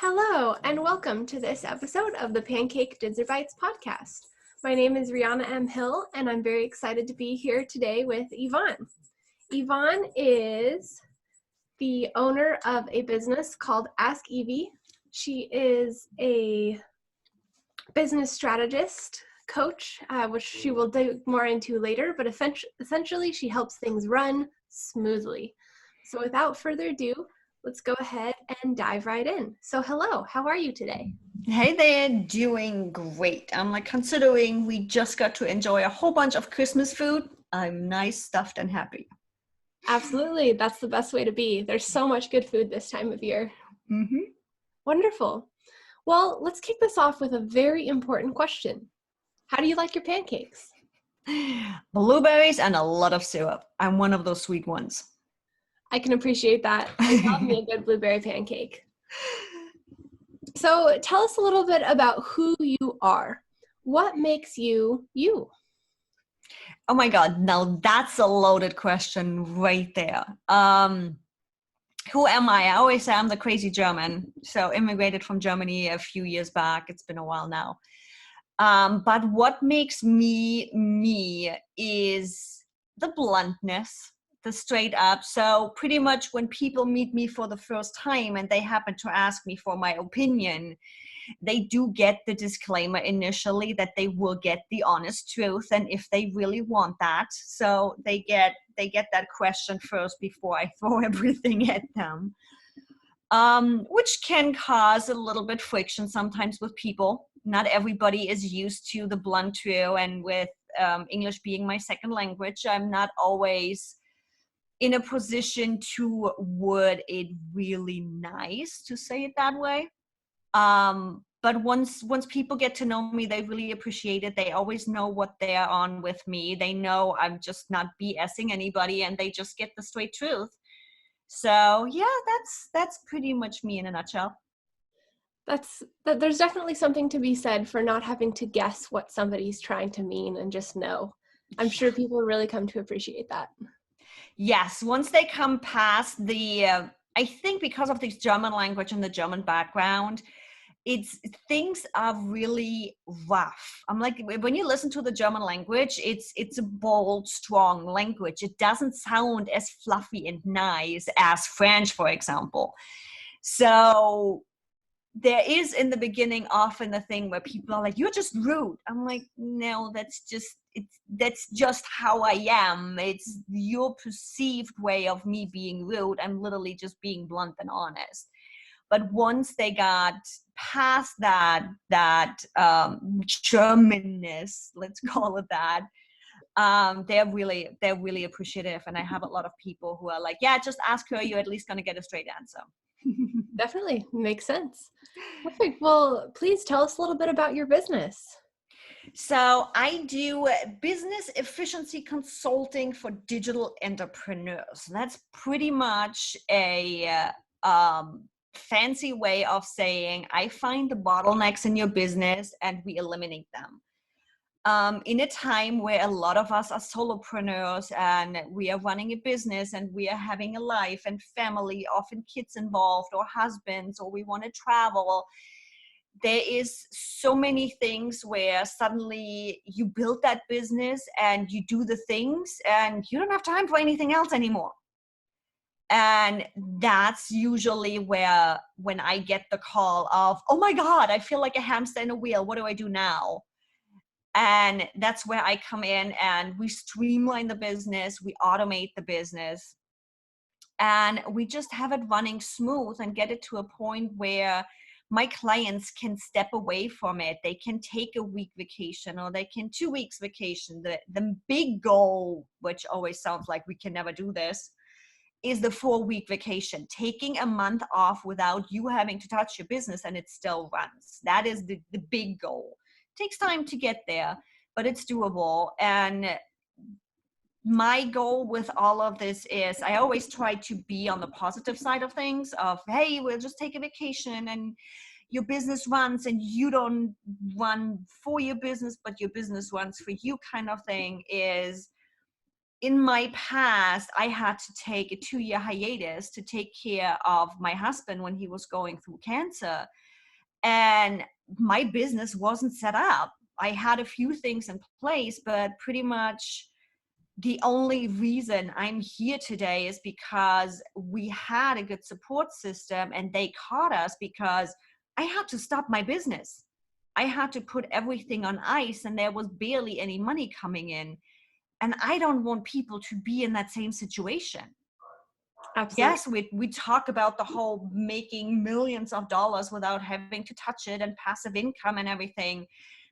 Hello, and welcome to this episode of the Pancake Dinner Bites podcast. My name is Rihanna M. Hill, and I'm very excited to be here today with Yvonne. Yvonne is the owner of a business called Ask Evie. She is a business strategist coach, which she will dig more into later, but essentially she helps things run smoothly. So without further ado, let's go ahead and dive right in. So hello, how are you today? Hey there, doing great. I'm considering we just got to enjoy a whole bunch of Christmas food. I'm nice, stuffed, and happy. Absolutely, that's the best way to be. There's so much good food this time of year. Mm-hmm. Wonderful. Well, let's kick this off with a very important question. How do you like your pancakes? Blueberries and a lot of syrup. I'm one of those sweet ones. I can appreciate that. I love me a good blueberry pancake. So tell us a little bit about who you are. What makes you you? Oh my God, now that's a loaded question right there. Who am I? I always say I'm the crazy German. So immigrated from Germany a few years back. It's been a while now. But what makes me me is the bluntness, the straight up. So pretty much when people meet me for the first time and they happen to ask me for my opinion, they do get the disclaimer initially that they will get the honest truth, and if they really want that, so they get that question first before I throw everything at them, which can cause a little bit friction sometimes with people. Not everybody is used to the blunt truth, and with English being my second language, I'm not always in a position to word it really nice, to say it that way. But once people get to know me, they really appreciate it. They always know what they're on with me. They know I'm just not BSing anybody, and they just get the straight truth. So yeah, that's pretty much me in a nutshell. There's definitely something to be said for not having to guess what somebody's trying to mean and just know. I'm sure people really come to appreciate that. Yes, once they come past I think because of the German language and the German background, things are really rough. I'm like, when you listen to the German language, it's a bold, strong language. It doesn't sound as fluffy and nice as French, for example. So there is in the beginning often the thing where people are like, you're just rude. I'm like, no, that's just how I am. It's your perceived way of me being rude. I'm literally just being blunt and honest. But once they got past that Germanness, let's call it that, they're really appreciative. And I have a lot of people who are like, yeah, just ask her, you're at least going to get a straight answer. Definitely makes sense. Perfect. Well, please tell us a little bit about your business. So I do business efficiency consulting for digital entrepreneurs. That's pretty much a fancy way of saying I find the bottlenecks in your business and we eliminate them. In a time where a lot of us are solopreneurs and we are running a business and we are having a life and family, often kids involved or husbands, or we want to travel, there is so many things where suddenly you build that business and you do the things and you don't have time for anything else anymore. And that's usually where, when I get the call of, oh my God, I feel like a hamster in a wheel. What do I do now? And that's where I come in and we streamline the business, we automate the business, and we just have it running smooth and get it to a point where my clients can step away from it. They can take a week vacation or they can 2 weeks vacation. The big goal, which always sounds like we can never do this, is the 4-week vacation, taking a month off without you having to touch your business and it still runs. That is the big goal. It takes time to get there, but it's doable. And my goal with all of this is I always try to be on the positive side of things of, hey, we'll just take a vacation and your business runs and you don't run for your business, but your business runs for you kind of thing. Is in my past, I had to take a 2-year hiatus to take care of my husband when he was going through cancer. And my business wasn't set up. I had a few things in place, but pretty much the only reason I'm here today is because we had a good support system and they caught us, because I had to stop my business. I had to put everything on ice and there was barely any money coming in. And I don't want people to be in that same situation. Absolutely. Yes, we talk about the whole making millions of dollars without having to touch it and passive income and everything.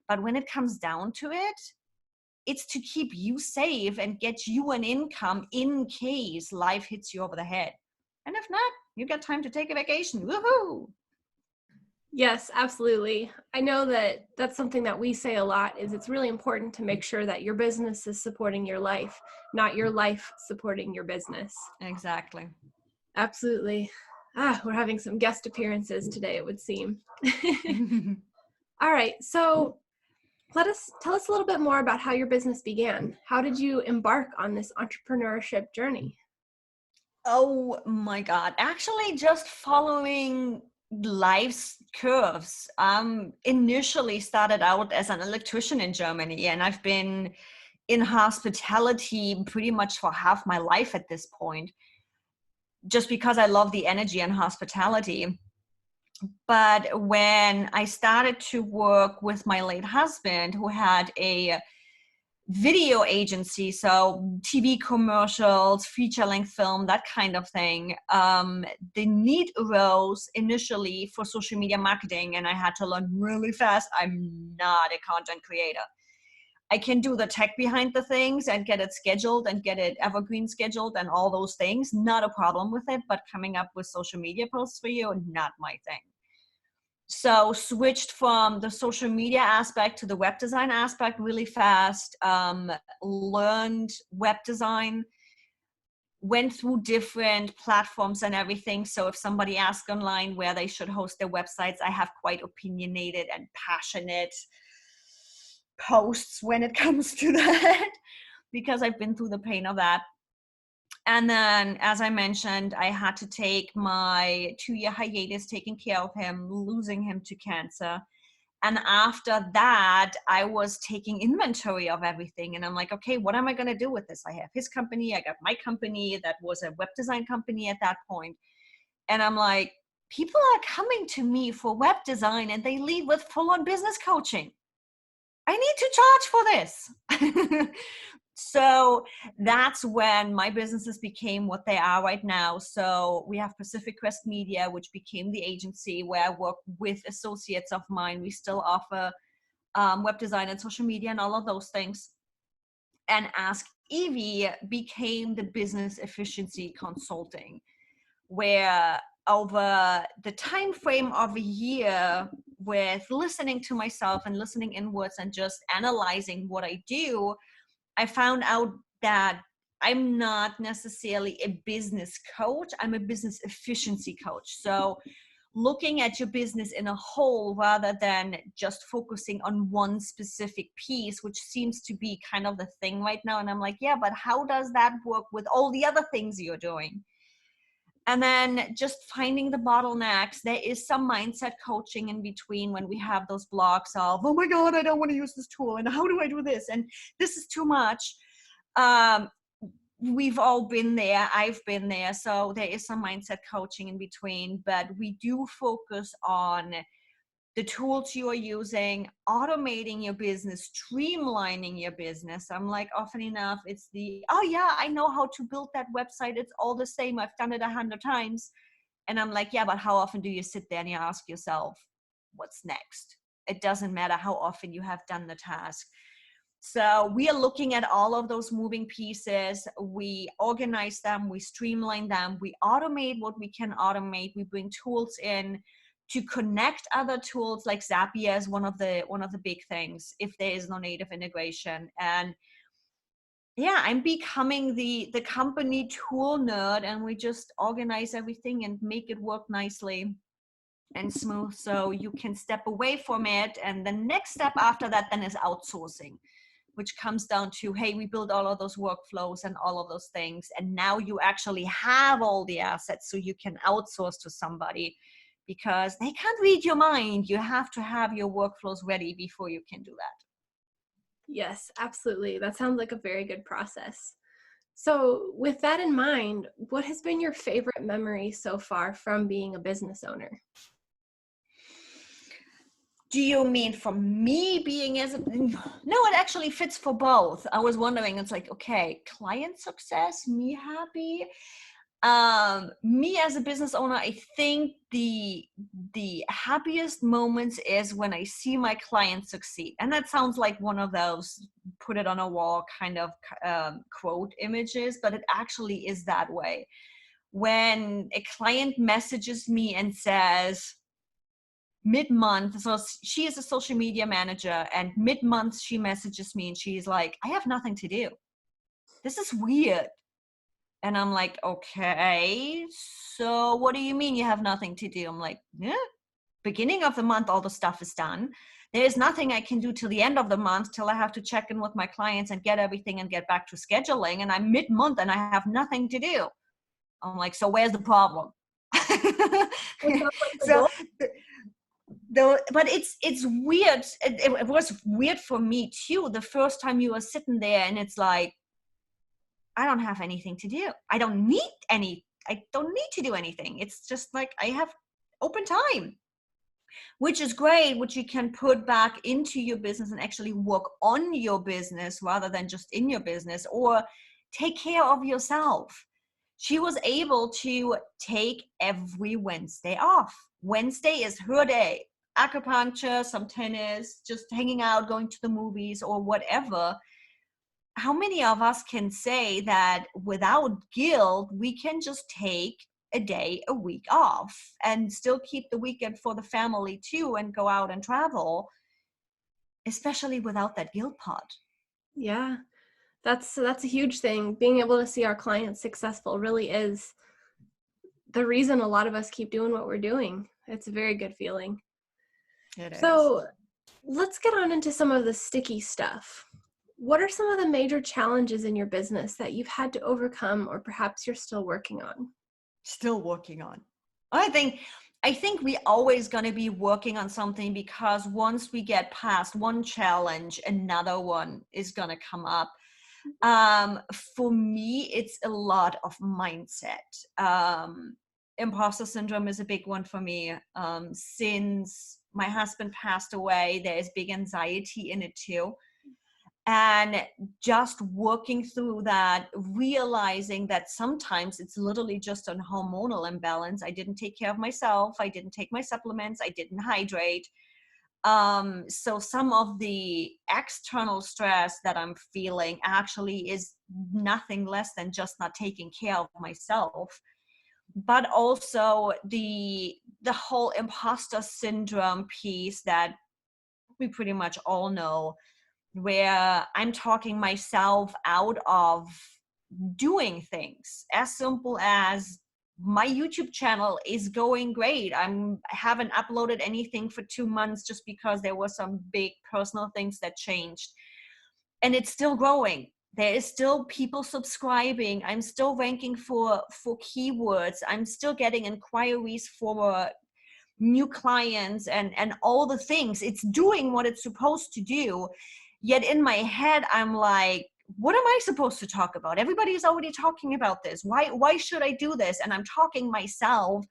But when it comes down to it, it's to keep you safe and get you an income in case life hits you over the head. And if not, you got time to take a vacation. Woohoo! Yes, absolutely. I know that that's something that we say a lot, is it's really important to make sure that your business is supporting your life, not your life supporting your business. Exactly. Absolutely. We're having some guest appearances today, it would seem. All right. So tell us a little bit more about how your business began. How did you embark on this entrepreneurship journey? Oh my God. Actually, just following life's curves. Initially started out as an electrician in Germany, and I've been in hospitality pretty much for half my life at this point, just because I love the energy and hospitality. But when I started to work with my late husband, who had a video agency, so TV commercials, feature-length film, that kind of thing, the need arose initially for social media marketing, and I had to learn really fast. I'm not a content creator. I can do the tech behind the things and get it scheduled and get it evergreen scheduled and all those things. Not a problem with it, but coming up with social media posts for you, not my thing. So switched from the social media aspect to the web design aspect really fast, learned web design, went through different platforms and everything. So if somebody asks online where they should host their websites, I have quite opinionated and passionate posts when it comes to that, because I've been through the pain of that. And then, as I mentioned, I had to take my 2-year hiatus, taking care of him, losing him to cancer. And after that, I was taking inventory of everything. And I'm like, okay, what am I going to do with this? I have his company. I got my company that was a web design company at that point. And I'm like, people are coming to me for web design and they leave with full-on business coaching. I need to charge for this. So that's when my businesses became what they are right now. So we have Pacific Crest Media, which became the agency where I work with associates of mine. We still offer web design and social media and all of those things. And Ask Evie became the business efficiency consulting, where over the time frame of a year, with listening to myself and listening inwards and just analyzing what I do, I found out that I'm not necessarily a business coach. I'm a business efficiency coach. So looking at your business in a whole rather than just focusing on one specific piece, which seems to be kind of the thing right now. And I'm like, yeah, but how does that work with all the other things you're doing? And then just finding the bottlenecks. There is some mindset coaching in between when we have those blocks of, oh my God, I don't want to use this tool. And how do I do this? And this is too much. We've all been there. I've been there. So there is some mindset coaching in between, but we do focus on the tools you are using, automating your business, streamlining your business. I'm like, often enough, it's oh yeah, I know how to build that website. It's all the same. I've done it 100 times. And I'm like, yeah, but how often do you sit there and you ask yourself, what's next? It doesn't matter how often you have done the task. So we are looking at all of those moving pieces. We organize them, we streamline them, we automate what we can automate. We bring tools in to connect other tools, like Zapier is one of the big things if there is no native integration. And yeah, I'm becoming the company tool nerd, and we just organize everything and make it work nicely and smooth so you can step away from it. And the next step after that then is outsourcing, which comes down to, hey, we build all of those workflows and all of those things. And now you actually have all the assets so you can outsource to somebody because they can't read your mind. You have to have your workflows ready before you can do that. Yes, absolutely. That sounds like a very good process. So with that in mind, what has been your favorite memory so far from being a business owner? Do you mean for me being as a, no, it actually fits for both. I was wondering, it's like, okay, client success, me happy. Me as a business owner, I think the happiest moments is when I see my clients succeed. And that sounds like one of those put it on a wall kind of quote images, but it actually is that way. When a client messages me and says, mid-month, so she is a social media manager, and mid-month she messages me and she's like, I have nothing to do. This is weird. And I'm like, okay, so what do you mean you have nothing to do? I'm like, yeah, beginning of the month, all the stuff is done. There's nothing I can do till the end of the month, till I have to check in with my clients and get everything and get back to scheduling. And I'm mid-month and I have nothing to do. I'm like, so where's the problem? So but it's weird. It was weird for me too. The first time you were sitting there and it's like, I don't have anything to do. I don't need to do anything. It's just like I have open time, which is great, which you can put back into your business and actually work on your business rather than just in your business, or take care of yourself. She was able to take every Wednesday off. Wednesday is her day. Acupuncture, some tennis, just hanging out, going to the movies or whatever. How many of us can say that without guilt, we can just take a day a week off and still keep the weekend for the family too and go out and travel, especially without that guilt part? Yeah, that's a huge thing. Being able to see our clients successful really is the reason a lot of us keep doing what we're doing. It's a very good feeling. It is. So let's get on into some of the sticky stuff. What are some of the major challenges in your business that you've had to overcome or perhaps you're still working on? Still working on. I think we always going to be working on something, because once we get past one challenge, another one is going to come up. For me, it's a lot of mindset. Imposter syndrome is a big one for me. Since my husband passed away, there's big anxiety in it too. And just working through that, realizing that sometimes it's literally just an hormonal imbalance. I didn't take care of myself. I didn't take my supplements. I didn't hydrate. So some of the external stress that I'm feeling actually is nothing less than just not taking care of myself. But also the whole imposter syndrome piece that we pretty much all know, where I'm talking myself out of doing things as simple as my YouTube channel is going great. I haven't uploaded anything for 2 months just because there were some big personal things that changed, and it's still growing. There is still people subscribing. I'm still ranking for keywords. I'm still getting inquiries for new clients and all the things. It's doing what it's supposed to do. Yet in my head, I'm like, what am I supposed to talk about? Everybody is already talking about this. Why should I do this? And I'm talking myself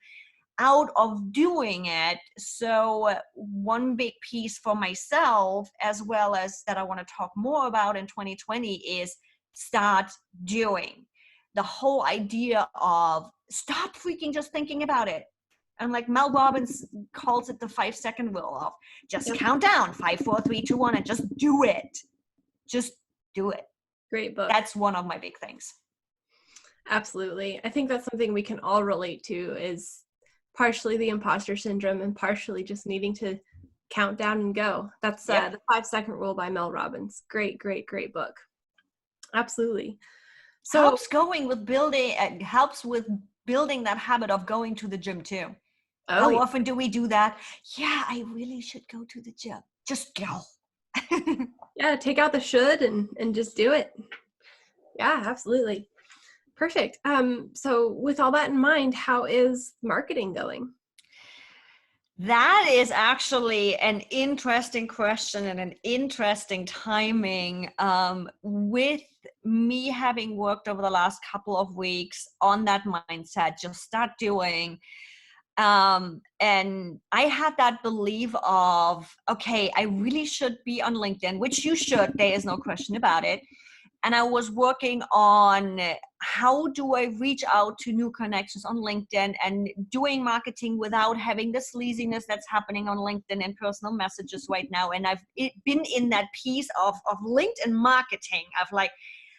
out of doing it. So one big piece for myself, as well as that I want to talk more about in 2020, is start doing. The whole idea of stop freaking just thinking about it. And like Mel Robbins calls it the 5-second rule of just count down 5, 4, 3, 2, 1, and just do it. Just do it. Great book. That's one of my big things. Absolutely. I think that's something we can all relate to, is partially the imposter syndrome and partially just needing to count down and go. That's the 5-second rule by Mel Robbins. Great book. Absolutely. So helps with building that habit of going to the gym too. How often do we do that? Yeah, I really should go to the gym. Just go. Yeah, take out the should and just do it. Yeah, absolutely. Perfect. So with all that in mind, how is marketing going? That is actually an interesting question and an interesting timing. With me having worked over the last couple of weeks on that mindset, just start doing. And I had that belief of, okay, I really should be on LinkedIn, which you should, there is no question about it. And I was working on how do I reach out to new connections on LinkedIn and doing marketing without having the sleaziness that's happening on LinkedIn and personal messages right now. And I've been in that piece of LinkedIn marketing of like,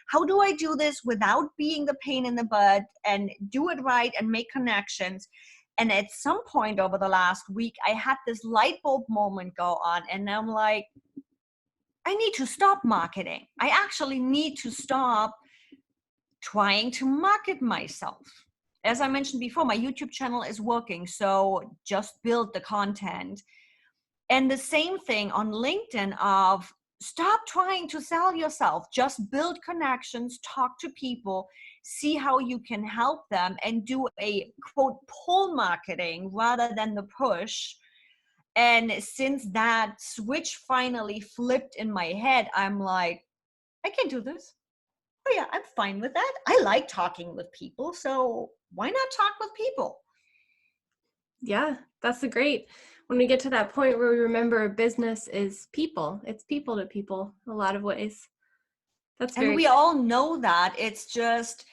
how do I do this without being the pain in the butt and do it right and make connections? And at some point over the last week, I had this light bulb moment go on, and I'm like, I need to stop marketing. I actually need to stop trying to market myself. As I mentioned before, my YouTube channel is working, so just build the content. And the same thing on LinkedIn of stop trying to sell yourself, just build connections, talk to people, see how you can help them, and do a quote pull marketing rather than the push. And since that switch finally flipped in my head, I'm like, I can do this. Oh yeah, I'm fine with that. I like talking with people, so why not talk with people? Yeah, that's the great. When we get to that point where we remember business is people, it's people to people a lot of ways. That's And very we good. all know that. It's just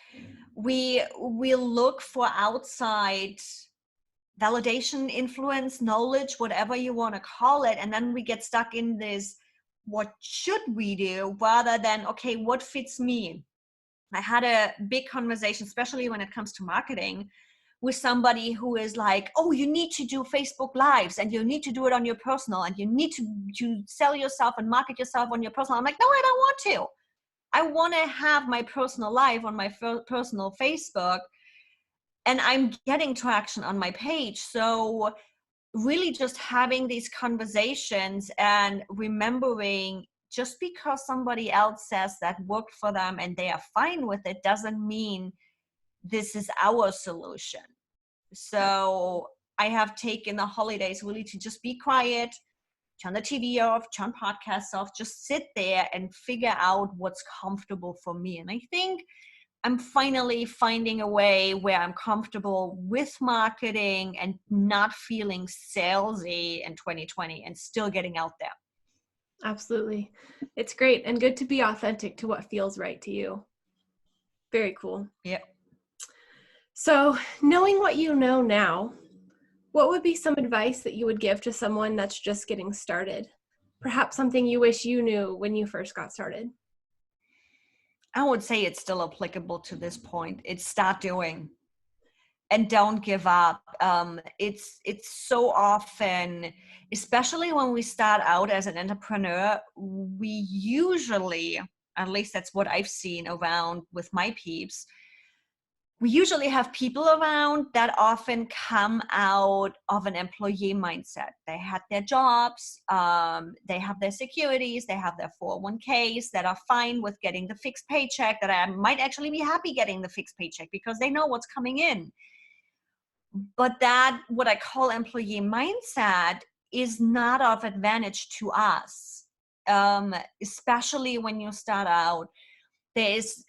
we look for outside validation, influence, knowledge, whatever you want to call it, and then we get stuck in this what should we do rather than okay, what fits me. I had a big conversation, especially when it comes to marketing, with somebody who is like, oh, you need to do Facebook lives and you need to do it on your personal and you need to sell yourself and market yourself on your personal. I'm like, no, I don't want to. I want to have my personal life on my personal Facebook, and I'm getting traction on my page. So really just having these conversations and remembering just because somebody else says that worked for them and they are fine with it doesn't mean this is our solution. So I have taken the holidays really to just be quiet, turn the TV off, turn podcasts off, just sit there and figure out what's comfortable for me. And I think I'm finally finding a way where I'm comfortable with marketing and not feeling salesy in 2020 and still getting out there. Absolutely. It's great and good to be authentic to what feels right to you. Very cool. Yeah. So, knowing what you know now, what would be some advice that you would give to someone that's just getting started? Perhaps something you wish you knew when you first got started. I would say it's still applicable to this point. It's start doing and don't give up. It's so often, especially when we start out as an entrepreneur, we usually, at least that's what I've seen around with my peeps, we usually have people around that often come out of an employee mindset. They had their jobs, they have their securities, they have their 401ks that are fine with getting the fixed paycheck, that I might actually be happy getting the fixed paycheck because they know what's coming in. But that, what I call employee mindset, is not of advantage to us, especially when you start out. There is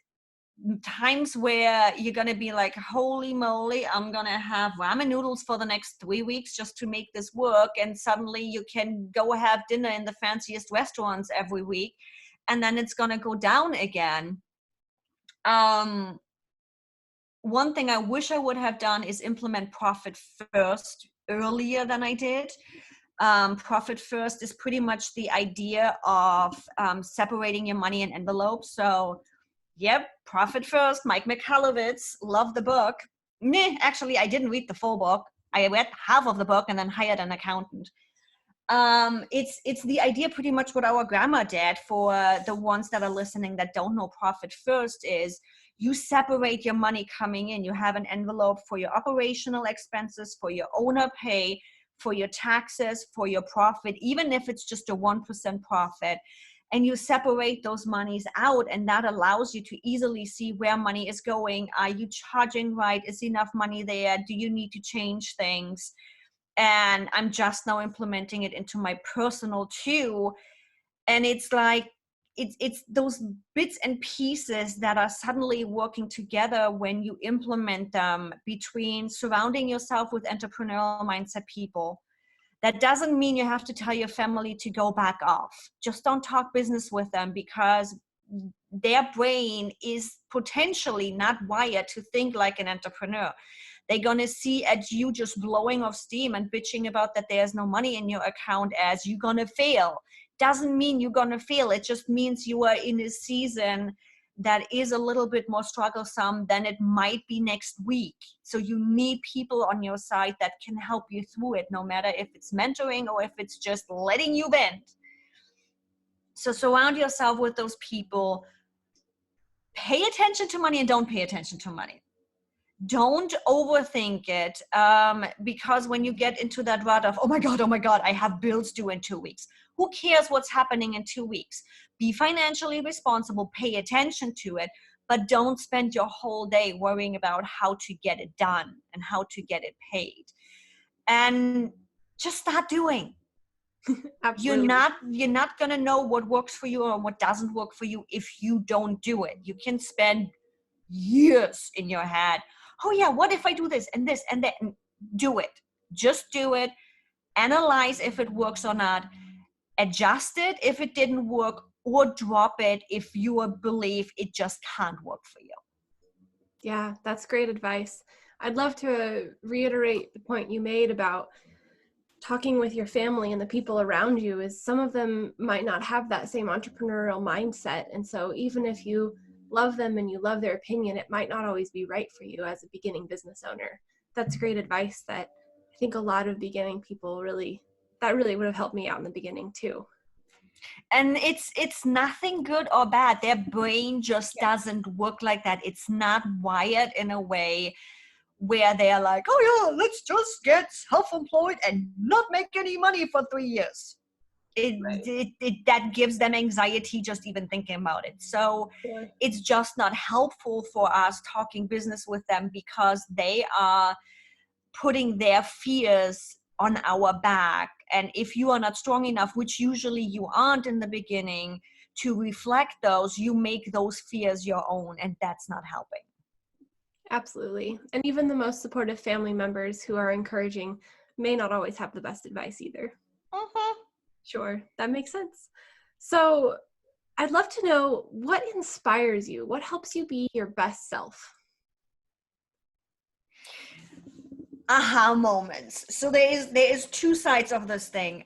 times where you're going to be like, holy moly, I'm going to have ramen noodles for the next 3 weeks just to make this work. And suddenly you can go have dinner in the fanciest restaurants every week. And then it's going to go down again. One thing I wish I would have done is implement profit first earlier than I did. Profit first is pretty much the idea of separating your money in envelopes. So, yep, profit first, Mike Michalowicz, love the book. Actually, I didn't read the full book. I read half of the book and then hired an accountant. It's the idea pretty much what our grandma did. For the ones that are listening that don't know profit first, is you separate your money coming in. You have an envelope for your operational expenses, for your owner pay, for your taxes, for your profit, even if it's just a 1% profit. and you separate those monies out, and that allows you to easily see where money is going. Are you charging right? Is enough money there? Do you need to change things? And I'm just now implementing it into my personal too. And it's like, it's those bits and pieces that are suddenly working together when you implement them, between surrounding yourself with entrepreneurial mindset people. That doesn't mean you have to tell your family to go back off. Just don't talk business with them, because their brain is potentially not wired to think like an entrepreneur. They're going to see at you just blowing off steam and bitching about that there's no money in your account as you're going to fail. Doesn't mean you're going to fail. It just means you are in a season that is a little bit more strugglesome than it might be next week. So you need people on your side that can help you through it, no matter if it's mentoring or if it's just letting you vent. So surround yourself with those people. Pay attention to money and don't pay attention to money. Don't overthink it, because when you get into that rut of, oh my God, I have bills due in 2 weeks. Who cares what's happening in 2 weeks? Be financially responsible, pay attention to it, but don't spend your whole day worrying about how to get it done and how to get it paid. And just start doing. Absolutely. You're not going to know what works for you or what doesn't work for you if you don't do it. You can spend years in your head, oh yeah, what if I do this and this and that? And do it. Just do it. Analyze if it works or not. Adjust it if it didn't work, or drop it if you believe it just can't work for you. Yeah, that's great advice. I'd love to reiterate the point you made about talking with your family and the people around you. Is some of them might not have that same entrepreneurial mindset. And so even if you love them and you love their opinion, it might not always be right for you as a beginning business owner. That's great advice that I think a lot of beginning people really would have helped me out in the beginning too. And it's nothing good or bad. Their brain just doesn't work like that. It's not wired in a way where they're like, oh yeah, let's just get self-employed and not make any money for 3 years. That gives them anxiety just even thinking about it. So it's just not helpful for us talking business with them, because they are putting their fears on our back. And if you are not strong enough, which usually you aren't in the beginning, to reflect those, you make those fears your own, and that's not helping. Absolutely. And even the most supportive family members who are encouraging may not always have the best advice either. Sure, that makes sense. So I'd love to know, what inspires you? What helps you be your best self? Aha moments. So there is two sides of this thing.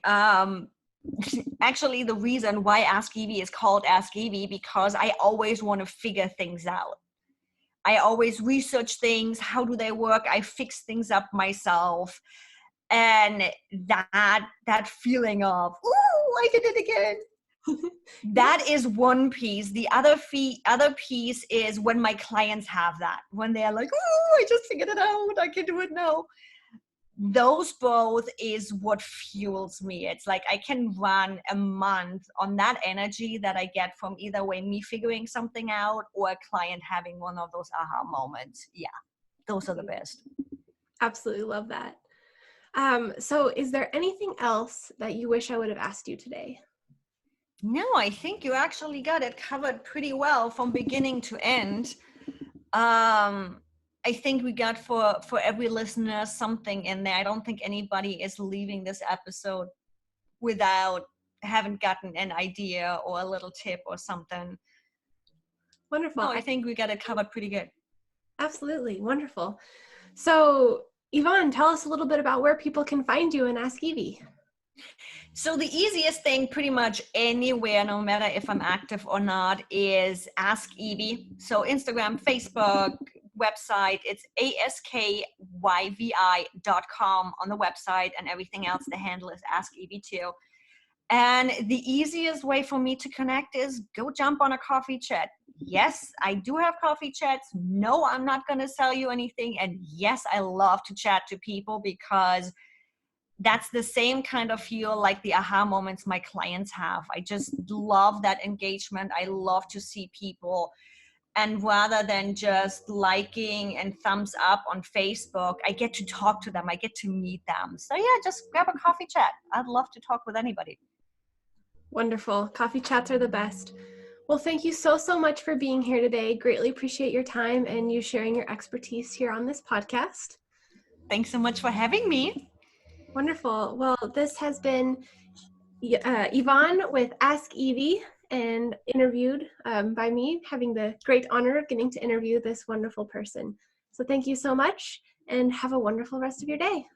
Actually, the reason why Ask Evie is called Ask Evie, because I always want to figure things out. I always research things. How do they work? I fix things up myself. And that feeling of, ooh, I did it again. That is one piece. The other piece is when my clients have that, when they're like, ooh, I just figured it out, I can do it now. Those both is what fuels me. It's like I can run a month on that energy that I get from either way, me figuring something out or a client having one of those aha moments. Yeah, those are the best. Absolutely love that. So is there anything else that you wish I would have asked you today? No, I think you actually got it covered pretty well from beginning to end. I think we got for every listener something in there. I don't think anybody is leaving this episode without having gotten an idea or a little tip or something. Wonderful. No, I think we got it covered pretty good. Absolutely. Wonderful. So Yvonne, tell us a little bit about where people can find you and Ask Evie. So the easiest thing pretty much anywhere, no matter if I'm active or not, is Ask Evie. So Instagram, Facebook, website, it's askyvi.com on the website, and everything else, the handle is Ask Evie too. And the easiest way for me to connect is go jump on a coffee chat. Yes, I do have coffee chats. No, I'm not going to sell you anything. And yes, I love to chat to people, because that's the same kind of feel like the aha moments my clients have. I just love that engagement. I love to see people. And rather than just liking and thumbs up on Facebook, I get to talk to them. I get to meet them. So yeah, just grab a coffee chat. I'd love to talk with anybody. Wonderful. Coffee chats are the best. Well, thank you so, so much for being here today. Greatly appreciate your time and you sharing your expertise here on this podcast. Thanks so much for having me. Wonderful. Well, this has been Yvonne with Ask Evie, and interviewed by me, having the great honor of getting to interview this wonderful person. So thank you so much and have a wonderful rest of your day.